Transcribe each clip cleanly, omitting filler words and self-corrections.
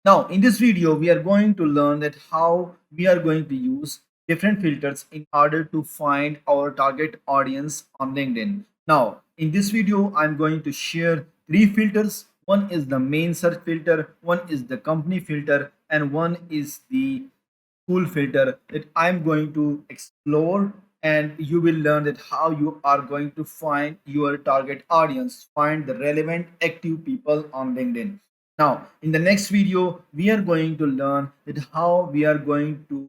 Now, in this video, we are going to learn that how we are going to use different filters in order to find our target audience on LinkedIn. Now, in this video, I'm going to share three filters. One is the main search filter, one is the company filter, and one is the tool filter that I'm going to explore, and you will learn that how you are going to find your target audience, find the relevant active people on LinkedIn. Now, in the next video, we are going to learn that how we are going to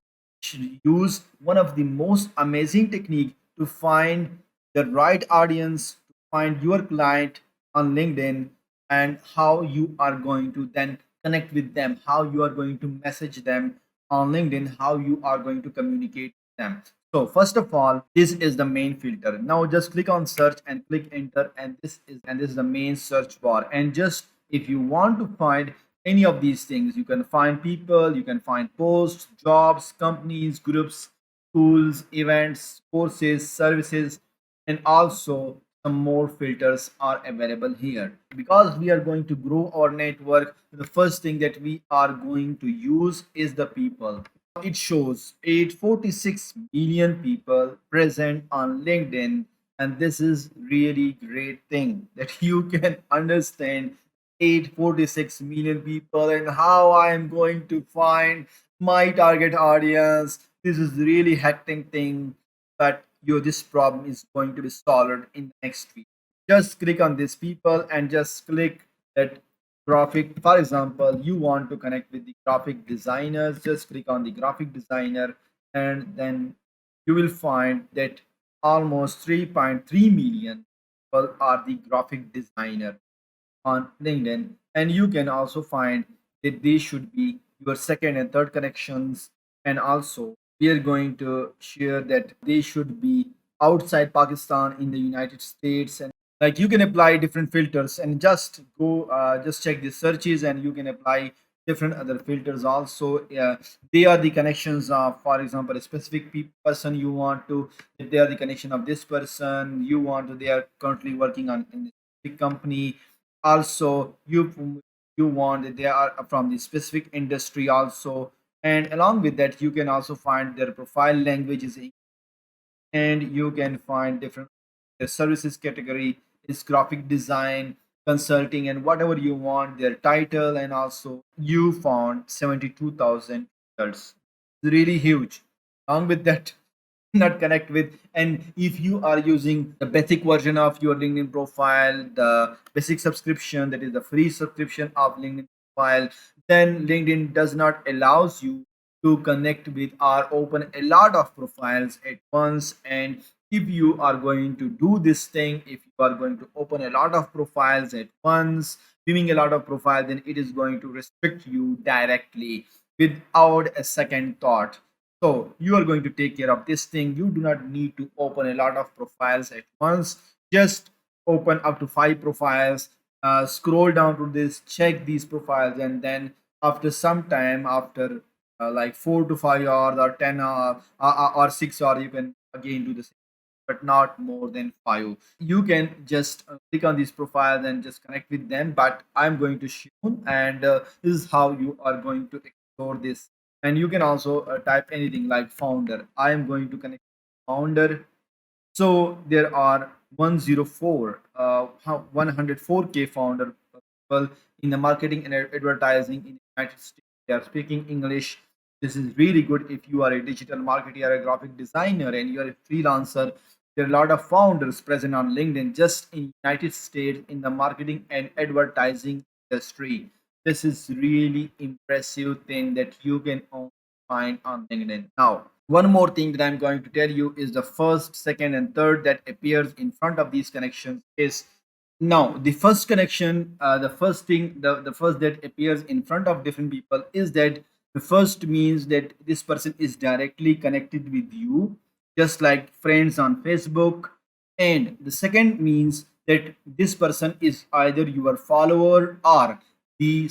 use one of the most amazing technique to find the right audience, to find your client on LinkedIn, and how you are going to then connect with them, how you are going to message them on LinkedIn, how you are going to communicate with them. So first of all, this is the main filter. Now just click on search and click enter, and this is the main search bar. And just if you want to find any of these things, you can find people, you can find posts, jobs, companies, groups, tools, events, courses, services, and also some more filters are available here. Because we are going to grow our network, the first thing that we are going to use is the people. It shows 846 million people present on LinkedIn, and this is really great thing that you can understand 846 million people and how I am going to find my target audience. This is really hectic thing, but this problem is going to be solved in the next week. Just click on these people and just click that graphic. For example, you want to connect with the graphic designers, just click on the graphic designer, and then you will find that almost 3.3 million people are the graphic designer on LinkedIn. And you can also find that they should be your second and third connections. And also, we are going to share that they should be outside Pakistan in the United States. And like you can apply different filters and just go, just check the searches, and you can apply different other filters also. They are the connections of, for example, a specific person you want to, if they are the connection of this person you want to, they are currently working on in a specific company. Also, you want that they are from the specific industry also. And along with that, you can also find their profile languages, and you can find different their services category is graphic design, consulting, and whatever you want, their title. And also you found 72,000 results. It's really huge. Along with that, not connect with, and if you are using the basic version of your LinkedIn profile, the basic subscription, that is the free subscription of LinkedIn profile, then LinkedIn does not allows you to connect with or open a lot of profiles at once. And if you are going to do this thing, if you are going to open a lot of profiles at once, viewing a lot of profiles, then it is going to restrict you directly without a second thought. So you are going to take care of this thing. You do not need to open a lot of profiles at once. Just open up to five profiles. Scroll down to this, check these profiles, and then after some time, after like 4 to 5 hours or 10 hours or 6 hours, you can again do the same, but not more than five. You can just click on these profiles and just connect with them. But I'm going to show, and this is how you are going to explore this. And you can also type anything like founder. I am going to connect founder. So there are 104 104k founder people in the marketing and advertising in the United States. They are speaking English. This is really good if you are a digital marketer, a graphic designer, and you are a freelancer. There are a lot of founders present on LinkedIn just in United States in the marketing and advertising industry. This is really impressive thing that you can only find on LinkedIn. Now, one more thing that I'm going to tell you is the first, second, and third that appears in front of these connections is, now the first connection, the first thing, the first that appears in front of different people is that the first means that this person is directly connected with you, just like friends on Facebook. And the second means that this person is either your follower or the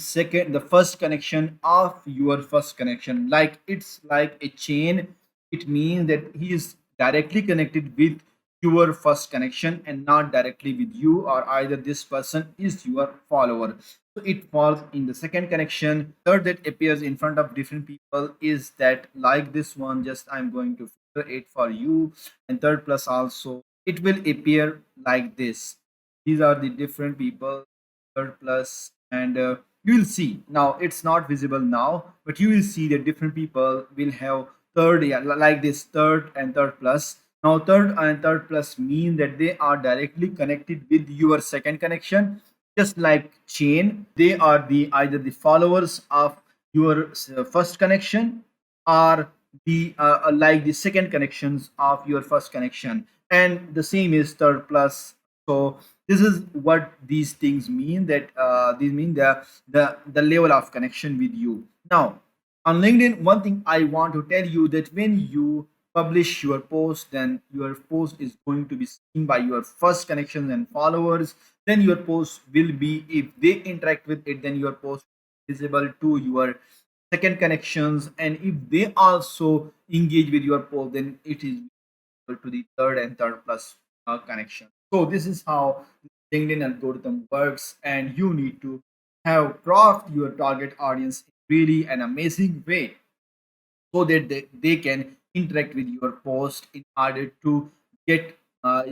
first connection of your first connection. Like it's like a chain. It means that he is directly connected with your first connection and not directly with you, or either this person is your follower. So it falls in the second connection. Third that appears in front of different people is that, like this one, just I'm going to filter it for you. And third plus also it will appear like this. These are the different people, third plus, and you will see now it's not visible now, but you will see that different people will have third, yeah, like this third and third plus. Now third and third plus mean that they are directly connected with your second connection. Just like chain, they are the either the followers of your first connection, or the like the second connections of your first connection. And the same is third plus. So this is what these things mean, that these mean the level of connection with you. Now on LinkedIn, one thing I want to tell you, that when you publish your post, then your post is going to be seen by your first connections and followers. Then your post will be, if they interact with it, then your post is visible to your second connections, and if they also engage with your post, then it is visible to the third and third plus connection. So this is how LinkedIn algorithm works, and you need to have craft your target audience in really an amazing way, so that they can interact with your post in order to get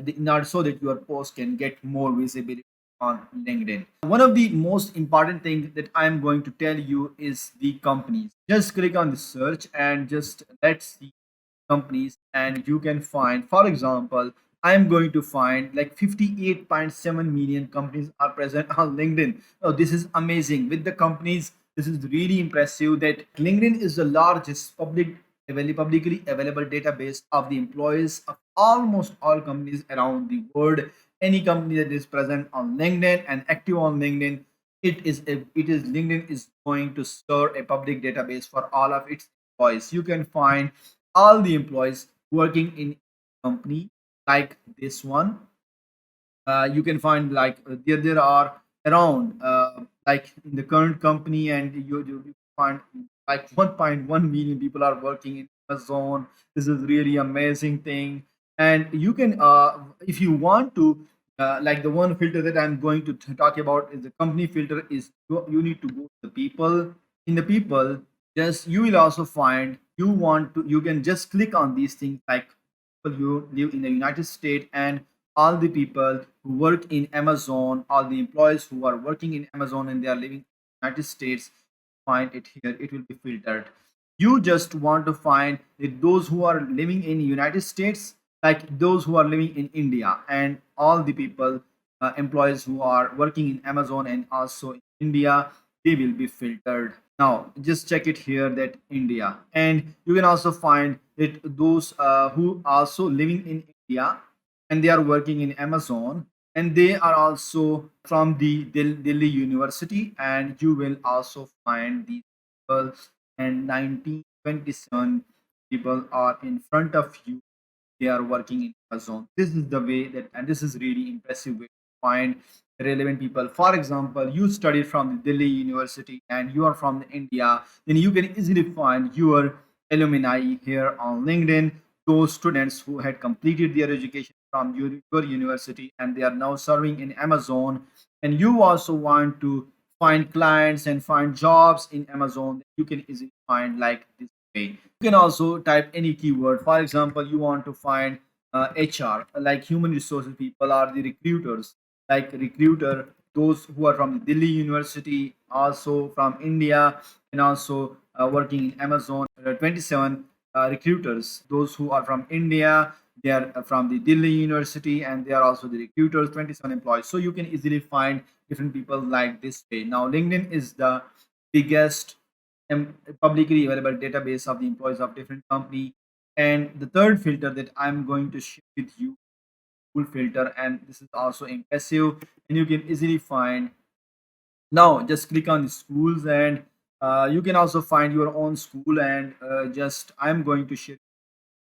in order so that your post can get more visibility on LinkedIn. One of the most important things that I'm going to tell you is the companies. Just click on the search and just let's see companies, and you can find, for example, I'm going to find like 58.7 million companies are present on LinkedIn. Oh, this is amazing. With the companies, this is really impressive that LinkedIn is the largest publicly available database of the employees of almost all companies around the world. Any company that is present on LinkedIn and active on LinkedIn, it is LinkedIn is going to serve a public database for all of its employees. You can find all the employees working in company like this one. You can find like there are around like in the current company, and you find like 1.1 million people are working in Amazon. This is really amazing thing. And you can if you want to like the one filter that I'm going to talk about is the company filter, is you need to go to the people. In the people, just you will also find, you want to, you can just click on these things like people who live in the United States, and all the people who work in Amazon, all the employees who are working in Amazon and they are living in the United States. Find it here, it will be filtered. You just want to find that those who are living in United States, like those who are living in India, and all the people, employees who are working in Amazon and also in India, they will be filtered. Now just check it here, that India, and you can also find that those who also living in India and they are working in Amazon, and they are also from the Delhi University, and you will also find these people, and 1927 people are in front of you, they are working in Amazon. This is the way that, and this is really impressive way to find relevant people. For example, you studied from the Delhi University and you are from India, then you can easily find your alumni here on LinkedIn. Those students who had completed their education from your university and they are now serving in Amazon, and you also want to find clients and find jobs in Amazon, you can easily find like this way. You can also type any keyword. For example, you want to find HR, like human resources people, are the recruiters, like recruiter, those who are from the Delhi University, also from India, and also working in Amazon. 27 recruiters, those who are from India, they are from the Delhi University, and they are also the recruiters, 27 employees. So you can easily find different people like this way. Now, LinkedIn is the biggest publicly available database of the employees of different company. And the third filter that I'm going to share with you, full filter, and this is also impressive, and you can easily find. Now just click on the schools, and you can also find your own school, and just I'm going to share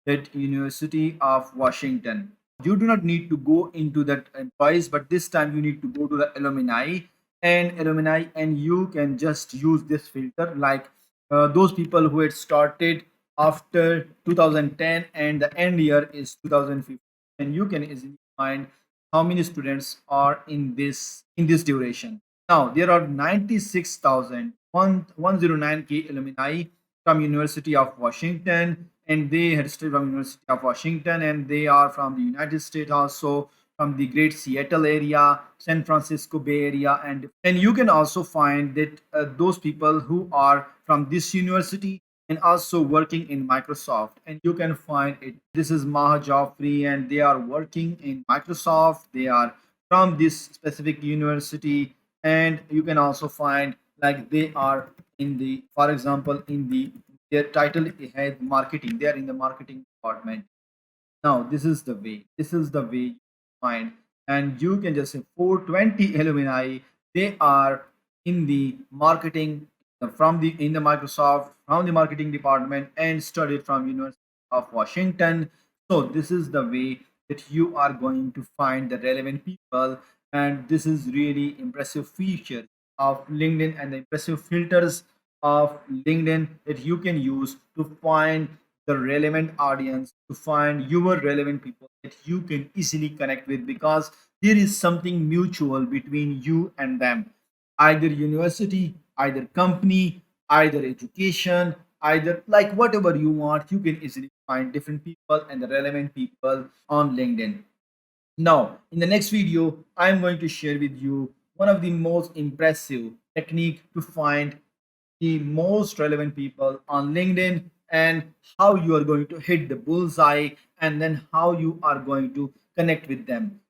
that University of Washington. You do not need to go into that employees, but this time you need to go to the alumni, and you can just use this filter like those people who had started after 2010 and the end year is 2015. and you can easily find how many students are in this duration. Now there are 96,109 alumni from University of Washington, and they had studied from University of Washington, and they are from the United States also, from the Great Seattle area, San Francisco Bay Area, and you can also find that those people who are from this university and also working in Microsoft, and you can find it. This is Maha Joffrey, and they are working in Microsoft. They are from this specific university, and you can also find like they are in the, for example, in the their title has marketing. They are in the marketing department. Now, this is the way. This is the way you find, and you can just say 420 alumni. They are in the marketing from the in the Microsoft from the marketing department and studied from University of Washington. So this is the way that you are going to find the relevant people, and this is really impressive feature of LinkedIn and the impressive filters of LinkedIn that you can use to find the relevant audience, to find your relevant people that you can easily connect with, because there is something mutual between you and them, either university, either company, either education, either like whatever you want. You can easily find different people and the relevant people on LinkedIn. Now, in the next video, I'm going to share with you one of the most impressive technique to find the most relevant people on LinkedIn, and how you are going to hit the bullseye, and then how you are going to connect with them.